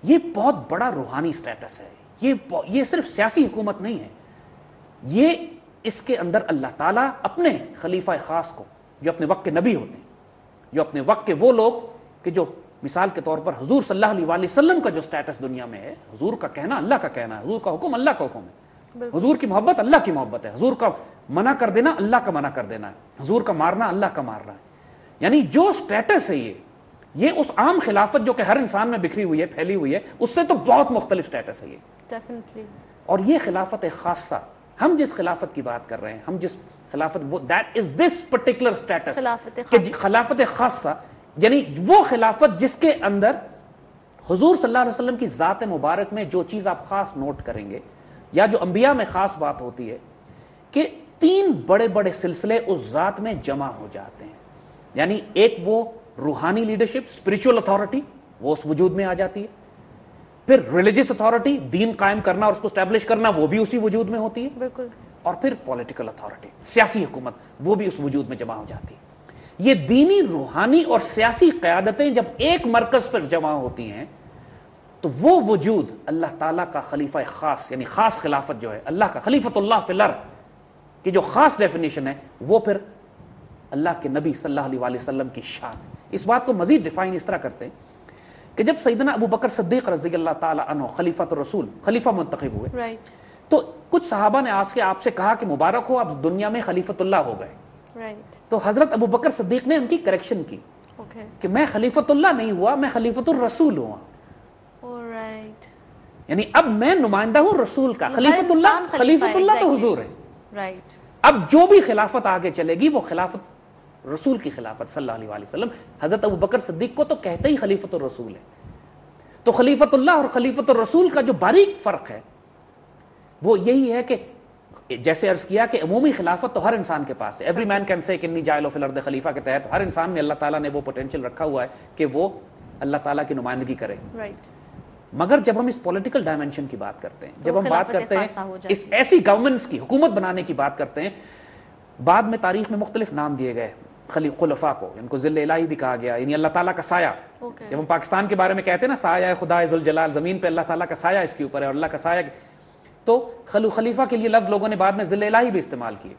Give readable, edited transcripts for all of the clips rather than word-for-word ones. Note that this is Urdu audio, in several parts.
یہ بہت بڑا روحانی سٹیٹس ہے. یہ صرف سیاسی حکومت نہیں ہے, یہ اس کے اندر اللہ تعالیٰ اپنے خلیفہ خاص کو, جو اپنے وقت کے نبی ہوتے ہیں, جو اپنے وقت کے وہ لوگ کہ جو مثال کے طور پر حضور صلی اللہ علیہ وسلم کا جو سٹیٹس دنیا میں ہے, حضور کا کہنا اللہ کا کہنا ہے, حضور کا حکم اللہ کا حکم ہے, حضور کی محبت اللہ کی محبت ہے, حضور کا منع کر دینا اللہ کا منع کر دینا ہے, حضور کا مارنا اللہ کا مارنا ہے. یعنی جو سٹیٹس ہے یہ اس عام خلافت جو کہ ہر انسان میں بکھری ہوئی ہے, پھیلی ہوئی ہے, اس سے تو بہت مختلف سٹیٹس ہے یہ ڈیفینیٹلی. اور یہ خلافت خاصہ, ہم جس خلافت کی بات کر رہے ہیں, ہم جس خلافت, وہ that is this particular status, خلافت خاصہ, یعنی وہ خلافت جس کے اندر حضور صلی اللہ علیہ وسلم کی ذات مبارک میں جو چیز آپ خاص نوٹ کریں گے, یا جو انبیاء میں خاص بات ہوتی ہے کہ 3 بڑے بڑے سلسلے اس ذات میں جمع ہو جاتے ہیں. یعنی ایک وہ روحانی لیڈرشپ, اسپرچول اتھارٹی, وہ اس وجود میں آ جاتی ہے. پھر ریلیجس اتھارٹی, دین قائم کرنا اور اس کو اسٹیبلش کرنا, وہ بھی اسی وجود میں ہوتی ہے. بالکل. اور پھر پولیٹیکل اتھارٹی, سیاسی حکومت, وہ بھی اس وجود میں جمع ہو جاتی ہے. یہ دینی, روحانی اور سیاسی قیادتیں جب ایک مرکز پر جمع ہوتی ہیں تو وہ وجود اللہ تعالیٰ کا خلیفہ خاص, یعنی خاص خلافت جو ہے اللہ کا, خلیفۃ اللہ فی الارض کی جو خاص ڈیفینیشن ہے, وہ پھر اللہ کے نبی صلی اللہ علیہ وسلم کی شان. اس بات کو مزید ڈیفائن اس طرح کرتے ہیں کہ جب سیدنا ابو بکر صدیق رضی اللہ تعالی عنہ خلیفۃ الرسول, خلیفہ منتخب ہوئے, تو کچھ صحابہ نے آج کے آپ سے کہا کہ مبارک ہو, آپ دنیا میں خلیفۃ اللہ ہو گئے. تو حضرت ابو بکر صدیق نے ان کی کریکشن کی کہ میں خلیفۃ اللہ نہیں ہوا, میں خلیفۃ الرسول ہوا. یعنی اب میں نمائندہ ہوں رسول کا. خلیفۃ اللہ تو حضور ہے. اب جو بھی خلافت آگے چلے گی وہ خلافت رسول کی خلافت صلی اللہ علیہ وسلم. حضرت ابو بکر صدیق کو تو کہتے ہی خلیفۃ الرسول ہے. تو خلیفۃ اللہ اور خلیفۃ الرسول کا جو باریک فرق ہے وہ یہی ہے کہ جیسے عرض کیا کہ عمومی خلافت تو ہر انسان کے پاس ہے. ایوری مین کین سے انی جاعل فی الارض خلیفہ کے تحت ہر انسان میں اللہ تعالیٰ نے وہ پوٹینشیل رکھا ہوا ہے کہ وہ اللہ تعالیٰ کی نمائندگی کرے. مگر جب ہم اس پولیٹیکل ڈائمینشن کی بات کرتے ہیں, جب ہم بات کرتے ہیں اس ایسی گورنمنٹس کی, حکومت بنانے کی بات کرتے ہیں, بعد میں تاریخ میں مختلف نام دیے گئے خلفاء کو, ان کو ذل الہی بھی کہا گیا, یعنی اللہ تعالیٰ کا سایہ. جب ہم پاکستان کے بارے میں کہتے ہیں نا سایہ خدا ذوالجلال, زمین پہ اللہ تعالیٰ کا سایہ اس کے اوپر ہے, اور اللہ کا سایہ, تو خلیفہ کے لیے لفظ لوگوں نے بعد میں ذل الہی بھی استعمال کیے.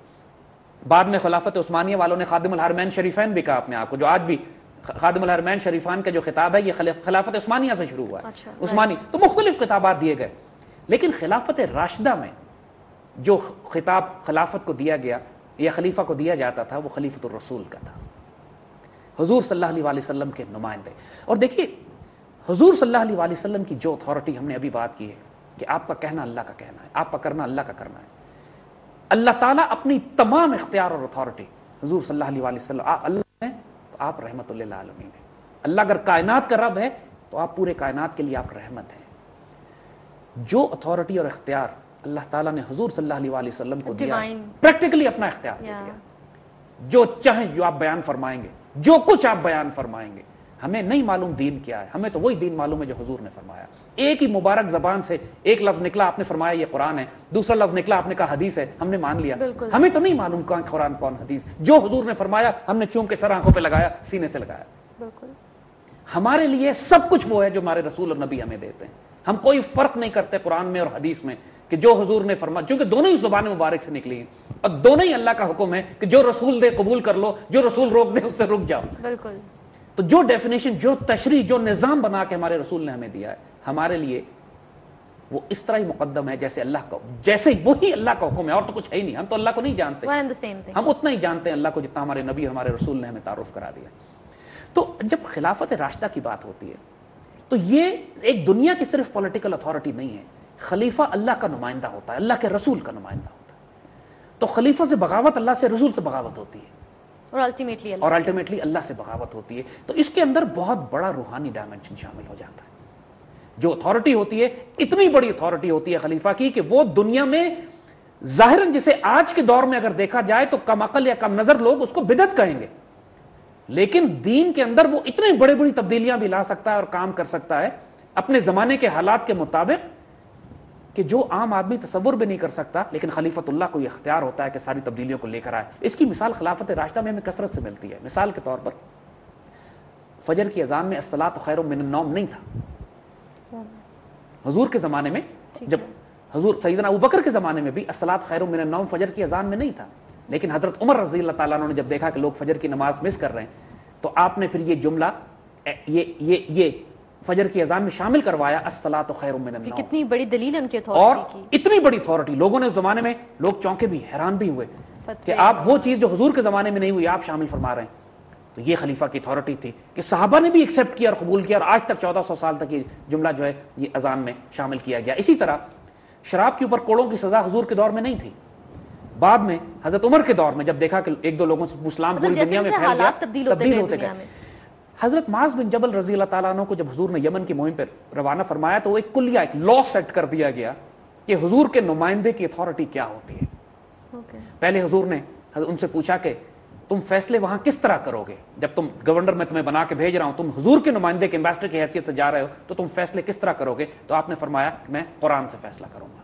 بعد میں خلافت عثمانیہ والوں نے خادم الحرمین شریفین بھی کہا اپنے آپ کو, جو آج بھی خادم الحرمین شریفان کا جو خطاب ہے یہ خلافت عثمانیہ سے شروع ہوا ہے. عثمانی تو مختلف خطابات دیے گئے, لیکن خلافت راشدہ میں جو خطاب خلافت کو دیا گیا یا خلیفہ کو دیا جاتا تھا وہ خلیفۃ الرسول کا تھا, حضور صلی اللہ علیہ وسلم کے نمائندے. اور دیکھیے حضور صلی اللہ علیہ وسلم کی جو اتھارٹی ہم نے ابھی بات کی ہے کہ آپ کا کہنا اللہ کا کہنا ہے, آپ کا کرنا اللہ کا کرنا ہے. اللہ تعالیٰ اپنی تمام اختیار اور اتھارٹی حضور صلی اللہ علیہ وسلم, اللہ نے تو آپ رحمت للعالمین ہیں. اللہ اگر کائنات کا رب ہے تو آپ پورے کائنات کے لیے آپ رحمت ہیں. جو اتھارٹی اور اختیار اللہ تعالیٰ نے حضور صلی اللہ علیہ وسلم کو دیا, پریکٹیکلی اپنا اختیار دے دیا. جو چاہیں جو آپ بیان فرمائیں گے, جو کچھ آپ بیان فرمائیں گے. ہمیں نہیں معلوم دین کیا ہے, ہمیں تو وہی دین معلوم ہے جو حضور نے فرمایا. ایک ہی مبارک زبان سے ایک لفظ نکلا, آپ نے فرمایا یہ قرآن ہے, دوسرا لفظ نکلا آپ نے کہا حدیث ہے, ہم نے مان لیا. ہمیں تو نہیں معلوم کون قرآن کون حدیث, جو حضور نے فرمایا ہم نے چونکہ سر آنکھوں پہ لگایا, سینے سے لگایا. ہمارے لیے سب کچھ وہ ہے جو ہمارے رسول اور نبی ہمیں دیتے ہیں. ہم کوئی فرق نہیں کرتے قرآن میں اور حدیث میں کہ جو حضور نے فرمایا, کیونکہ دونوں ہی زبان مبارک سے نکلی ہیں اور دونوں ہی اللہ کا حکم ہے کہ جو رسول دے قبول کر لو, جو رسول روک دے اس سے رک جاؤ. بالکل. تو جو ڈیفینیشن, جو تشریح, جو نظام بنا کے ہمارے رسول نے ہمیں دیا ہے, ہمارے لیے وہ اس طرح ہی مقدم ہے جیسے اللہ کا, جیسے وہی اللہ کا حکم ہے, اور تو کچھ ہے ہی نہیں. ہم تو اللہ کو نہیں جانتے, ہم اتنا ہی جانتے ہیں اللہ کو جتنا ہمارے نبی اور ہمارے رسول نے ہمیں تعارف کرا دیا. تو جب خلافت راشدہ کی بات ہوتی ہے تو یہ ایک دنیا کی صرف پولیٹیکل اتھارٹی نہیں ہے. خلیفہ اللہ کا نمائندہ ہوتا ہے, اللہ کے رسول کا نمائندہ ہوتا ہے. تو خلیفہ سے بغاوت اللہ سے, رسول سے بغاوت ہوتی ہے, اور الٹیمیٹلی اللہ سے بغاوت ہوتی ہے. تو اس کے اندر بہت بڑا روحانی ڈائمنشن شامل ہو جاتا ہے. جو اتھارٹی ہوتی ہے, اتنی بڑی اتھارٹی ہوتی ہے خلیفہ کی کہ وہ دنیا میں ظاہراً جسے آج کے دور میں اگر دیکھا جائے تو کم عقل یا کم نظر لوگ اس کو بدعت کہیں گے, لیکن دین کے اندر وہ اتنے بڑی بڑی تبدیلیاں بھی لا سکتا ہے اور کام کر سکتا ہے اپنے زمانے کے حالات کے مطابق کہ جو عام آدمی تصور بھی نہیں کر سکتا. لیکن خلیفۃ اللہ کو یہ اختیار ہوتا ہے کہ ساری تبدیلیوں کو لے کر آئے. اس کی مثال خلافت راشدہ میں ہمیں کثرت سے ملتی ہے. مثال کے طور پر فجر کی اذان میں الصلاۃ خیر من النوم نہیں تھا. حضور کے زمانے میں جب حضور سیدنا ابوبکر کے زمانے میں بھی الصلاۃ خیر من النوم فجر کی اذان میں نہیں تھا, لیکن حضرت عمر رضی اللہ تعالیٰ عنہ نے جب دیکھا کہ لوگ فجر کی نماز مس کر رہے ہیں تو آپ نے پھر یہ جملہ یہ فجر کی اذان میں شامل کروایا, الصلاۃ خیر من النوم. کتنی بڑی دلیل ان کی اتھارٹی کی, اور اتنی بڑی اتھارٹی. لوگوں نے اس زمانے میں لوگ چونکے بھی, حیران بھی ہوئے کہ آپ وہ چیز جو حضور کے زمانے میں نہیں ہوئی آپ شامل فرما رہے ہیں. تو یہ خلیفہ کی اتھارٹی تھی کہ صحابہ نے بھی ایکسیپٹ کیا اور قبول کیا, اور آج تک 1400 سال تک یہ جملہ جو ہے یہ اذان میں شامل کیا گیا. اسی طرح شراب کے اوپر کوڑوں کی سزا حضور کے دور میں نہیں تھی, بعد میں حضرت عمر کے دور میں جب دیکھا کہ ایک دو لوگوں سے اسلام پوری دنیا میں پھیل گیا, تبدیل ہوتے گئے. حضرت معاذ بن جبل رضی اللہ تعالیٰ عنہ کو جب حضور نے یمن کی مہم پر روانہ فرمایا تو ایک کلیہ, ایک لا سیٹ کر دیا گیا کہ حضور کے نمائندے کی اتھارٹی کیا ہوتی ہے. پہلے حضور نے ان سے پوچھا کہ تم فیصلے وہاں کس طرح کرو گے, جب تم گورنر میں تمہیں بنا کے بھیج رہا ہوں, تم حضور کے نمائندے کے ایمبیسڈر کی حیثیت سے جا رہے ہو, تو تم فیصلے کس طرح کرو گے؟ تو آپ نے فرمایا میں قرآن سے فیصلہ کروں گا.